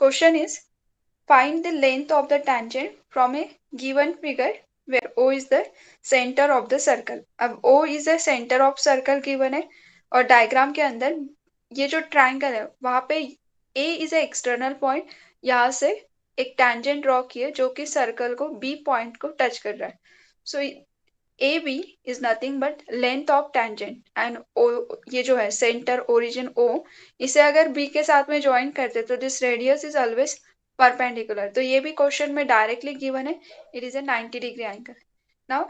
question is find the length of the tangent from a given figure where O is the center of the circle. अब O is the center of circle given है और diagram के अंदर ये जो triangle है वहां पे A is a external point, यहाँ से एक tangent ड्रॉ किए जो कि सर्कल को B पॉइंट को टच कर रहा है. सो AB is nothing but length of tangent and O ये जो है सेंटर ओरिजिन O, इसे अगर B के साथ में ज्वाइन करते तो this radius is always perpendicular. तो ये भी क्वेश्चन में डायरेक्टली गिवन है. It is a 90 degree angle. Now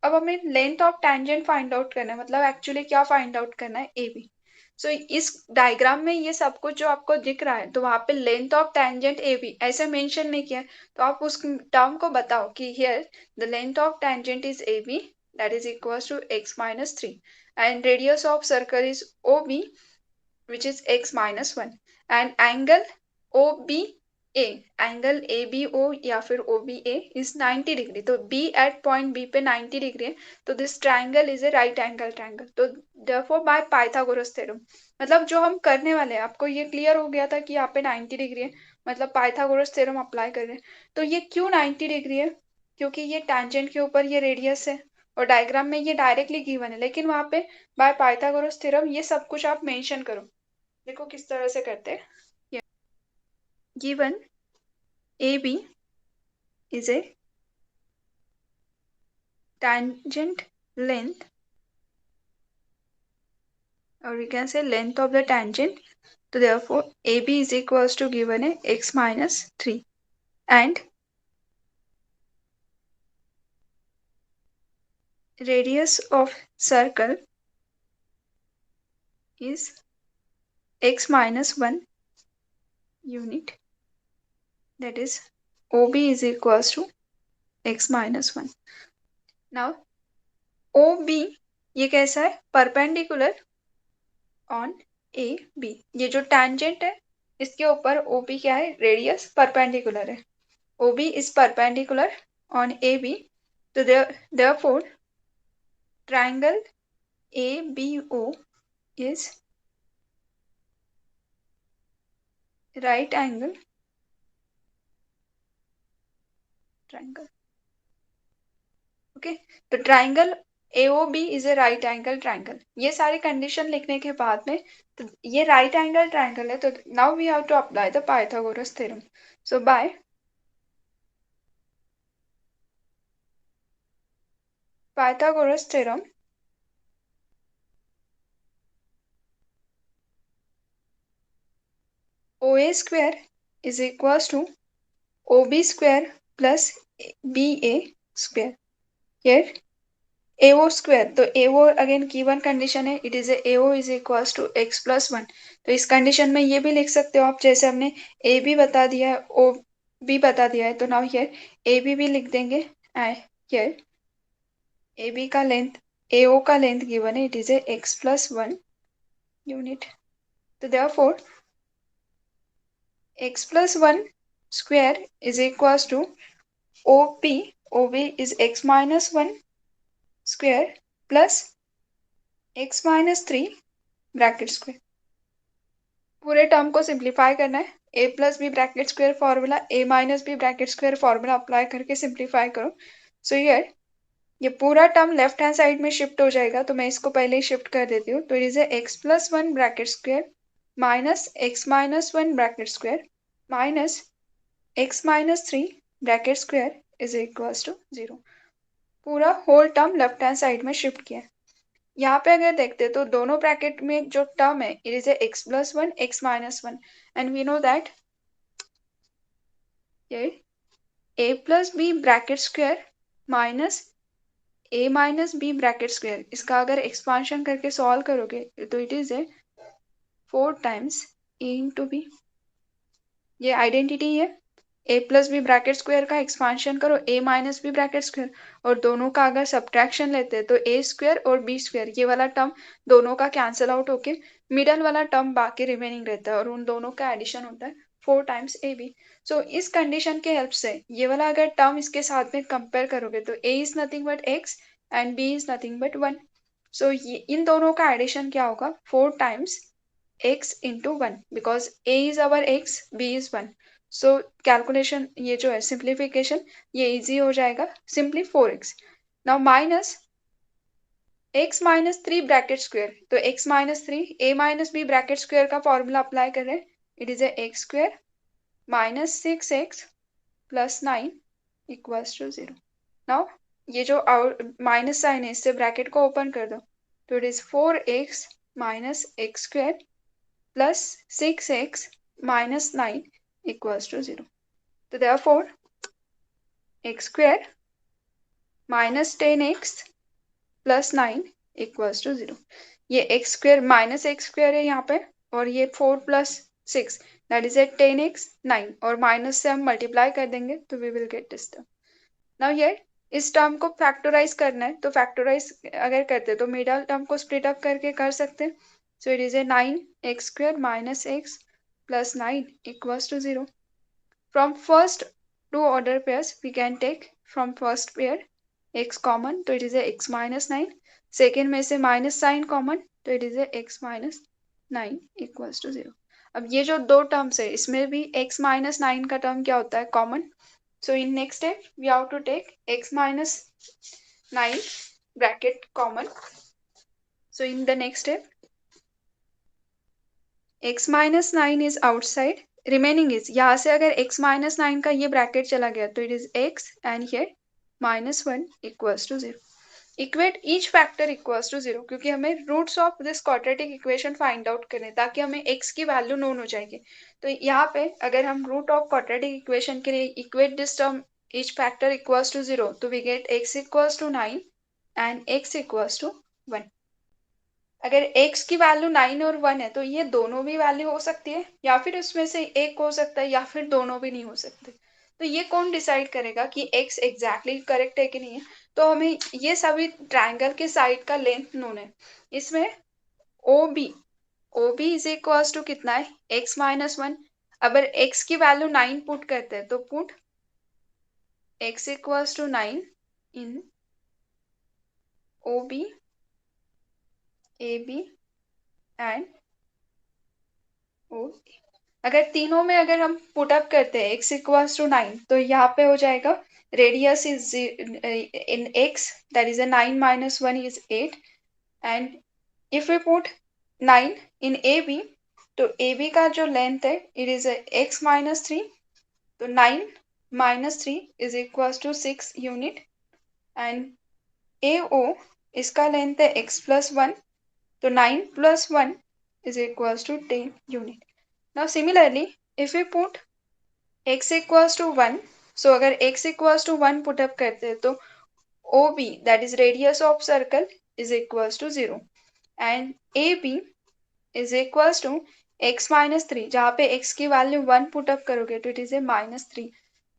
अब हमें length of tangent find out करना है, मतलब एक्चुअली क्या फाइंड आउट करना है, ए बी. सो इस डायग्राम में ये सब कुछ जो आपको दिख रहा है तो वहां पे length of tangent A B ऐसे मेंशन नहीं किया है, तो आप उस टर्म को बताओ कि here the length of tangent is A B, that is equals to x minus 3, and radius of circle is OB, which is x minus 1, and angle OBA, angle ABO या फिर OBA is 90 डिग्री. तो B at point B पे 90 degree है, तो this triangle is a right angle triangle. तो therefore by Pythagoras theorem, मतलब जो हम करने वाले हैं, आपको ये क्लियर हो गया था कि यहाँ पे 90 डिग्री है, मतलब पाइथागोरस थ्योरम अप्लाई कर रहे हैं. तो ये क्यों 90 डिग्री है? क्योंकि ये टैंजेंट के ऊपर ये रेडियस है और डायग्राम में ये डायरेक्टली गिवन है, लेकिन वहां पे बाय पाइथागोरस थ्योरम ये सब कुछ आप मेंशन करो. देखो किस तरह से करते हैं. Given AB is a tangent length, or we can say length of the tangent. So therefore AB is equals to given a x minus 3, and radius of circle is x minus 1 unit, that is OB is equals to x minus 1. Now OB ये कैसा है? Perpendicular on A B. ये जो tangent है इसके ऊपर OB क्या है? रेडियस परपेंडिकुलर है. OB is perpendicular on AB. So therefore triangle ABO is right angle triangle. Okay, तो triangle AOB is a right angle triangle. ये सारी कंडीशन लिखने के बाद में तो ये right angle triangle है, तो now we have to apply the Pythagoras theorem. So by Pythagoras theorem, OA square is equals to OB square plus BA square. Here AO square, तो AO अगेन गिवन कंडीशन है, it is AO is equals to x plus 1. तो इस condition में ये भी लिख सकते हो आप, जैसे हमने A भी बता दिया है, O भी बता दिया है, तो नाउ हियर AB भी लिख देंगे. हियर AB का लेंथ, AO का लेंथ गिवन है, it is x plus 1 unit. तो therefore x plus 1 square is equals to OB is x minus 1 square plus x minus 3 bracket square. पूरे term को simplify करना है. a plus B bracket square formula, a minus B bracket square formula apply करके simplify करो. So here ये पूरा term left hand side में shift हो जाएगा, तो मैं इसको पहले ही शिफ्ट कर देती हूँ. तो it is X plus 1 bracket square minus X minus 1 bracket square minus X minus 3 bracket square is equals to 0. पूरा whole term left hand side में शिफ्ट किया. यहाँ पे अगर देखते तो दोनों ब्रैकेट में जो टर्म है it is X plus 1 X minus 1, and we know that A plus B bracket square minus A minus B bracket square, इसका अगर एक्सपांशन करके सॉल्व करोगे तो it is 4 times A into B. ये identity है. A plus B bracket square का expansion करो A minus B bracket square, और दोनों का अगर सब्ट्रैक्शन लेते हैं तो ए स्क्वायर और बी स्क्वायर ये वाला टर्म दोनों का कैंसिल आउट होके मिडल वाला टर्म बाकी रिमेनिंग रहता है, और उन दोनों का एडिशन होता है 4 टाइम्स ए बी. सो इस कंडीशन के हेल्प से ये वाला अगर टर्म इसके साथ में कंपेयर करोगे तो A is nothing but X and B is nothing but 1. So इन दोनों का एडिशन क्या होगा? 4 times x into 1, because a is our x, b is 1. So calculation ये जो है सिंप्लीफिकेशन ये इजी हो जाएगा, simply 4x। Now minus x minus 3 bracket square, तो x minus 3 a minus b bracket square का फॉर्मूला अप्लाई कर रहे हैं, it is X square minus 6x plus 9 equals to 0। Now ये जो माइनस साइन है इससे ब्रैकेट को ओपन कर दो, तो it is 4x minus X square plus 6x minus 9 equals to 0। तो therefore X square minus 10x plus 9 equals to 0। ये X square minus X square है यहाँ पे, और ये 4 प्लस 6 दैट इज 10x 9, और माइनस से हम मल्टीप्लाई कर देंगे तो we will get this term. Now ये इस टर्म को फैक्टराइज करना है, तो फैक्टराइज अगर करते तो मिडल टर्म को स्प्लिट अप करके कर सकते हैं। So it is 9x square minus x plus 9 equals to 0। From first two order pairs we can take from first pair x common, तो it is x minus 9। Second में से minus sign common, तो it is x minus 9 equals to 0। अब ये जो दो terms है इसमें भी x माइनस 9 का टर्म क्या होता है, common. So in next step, we have to take x minus 9 bracket common. So in the next step, x minus 9 is outside. Remaining is, यहाँ से अगर x minus 9 का ये bracket चला गया तो it is x and here minus 1 equals to 0. Equate each factor equals to 0, क्योंकि हमें roots of this quadratic equation find out करने, ताकि हमें x की वैल्यू नोन हो जाएगी। तो यहाँ पे अगर हम root of quadratic equation के लिए equate this term each factor equals to 0, तो we get x equals to 9 and x equals to 1। अगर x की वैल्यू 9 और 1 है तो ये दोनों भी वैल्यू हो सकती है, या फिर उसमें से एक हो सकता है, या फिर दोनों भी नहीं हो सकते। तो ये कौन डिसाइड करेगा कि x एग्जैक्टली करेक्ट है कि नहीं है। तो हमें ये सभी ट्रायंगल के साइड का लेंथ नोन है। इसमें OB इज इक्वल्स टू कितना है, x माइनस 1। अगर x की वैल्यू 9 पुट करते हैं तो put x equals to 9 in OB AB and OB। अगर तीनों में अगर हम पुट अप करते हैं x इक्वल्स टू 9, तो यहाँ पे हो जाएगा radius is in x, that is 9 minus 1 is 8, and if we put 9 in AB, तो AB का जो लेंथ है इट इज x माइनस 3, तो 9 minus 3 is equals to 6 unit, and AO इसका लेंथ है x प्लस 1, तो 9 plus 1 is equals to 10 unit. Now similarly, if we put x equals to 1, so अगर x equals to 1 put up करते हैं तो OB, that is radius of circle, is equals to 0, and AB is equals to x minus 3, जहाँ पे x की value 1 put up करोगे तो it is a minus 3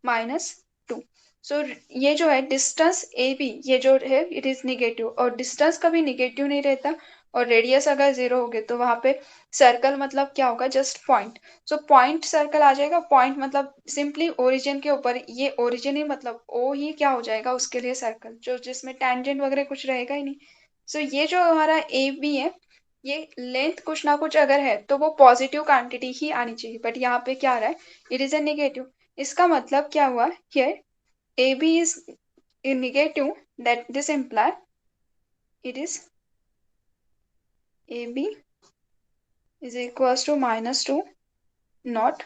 minus 2। सो ये जो है डिस्टेंस AB, ये जो है इट इज निगेटिव, और डिस्टेंस कभी निगेटिव नहीं रहता, और रेडियस अगर 0 हो गए तो वहां पे सर्कल मतलब क्या होगा, just point. So point circle आ जाएगा। पॉइंट मतलब सिंपली ओरिजिन के ऊपर, ये ओरिजिन ही मतलब ओ ही क्या हो जाएगा उसके लिए सर्कल, जो जिसमें टेंजेंट वगैरह कुछ रहेगा ही नहीं। सो ये जो हमारा AB है, ये लेंथ कुछ ना कुछ अगर है तो वो पॉजिटिव क्वांटिटी ही आनी चाहिए, बट यहाँ पे क्या आ रहा है, इट इज ए नेगेटिव। इसका मतलब क्या हुआ, here AB is negative, that this imply it is AB is equals to minus 2, not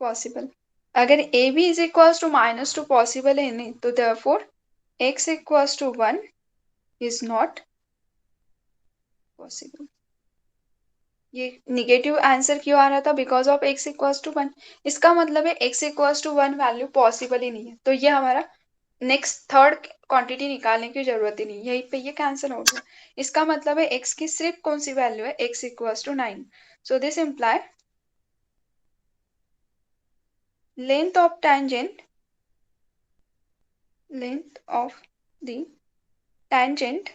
possible। अगर AB is equals to minus 2 possible है नहीं, तो therefore x equals to 1 is not possible। ये negative answer क्यों आ रहा था, because of x equals to 1। इसका मतलब है x equals to 1 value possible ही नहीं है, तो ये हमारा नेक्स्ट थर्ड क्वांटिटी निकालने की जरूरत ही नहीं, यहीं पे ये कैंसिल हो गया। इसका मतलब है x की सिर्फ कौन सी वैल्यू है, x equals to 9। So this imply length of tangent, length of the tangent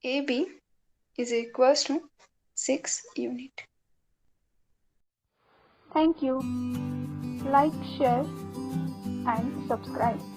AB is equals to 6 unit। Thank you. Like, share and subscribe.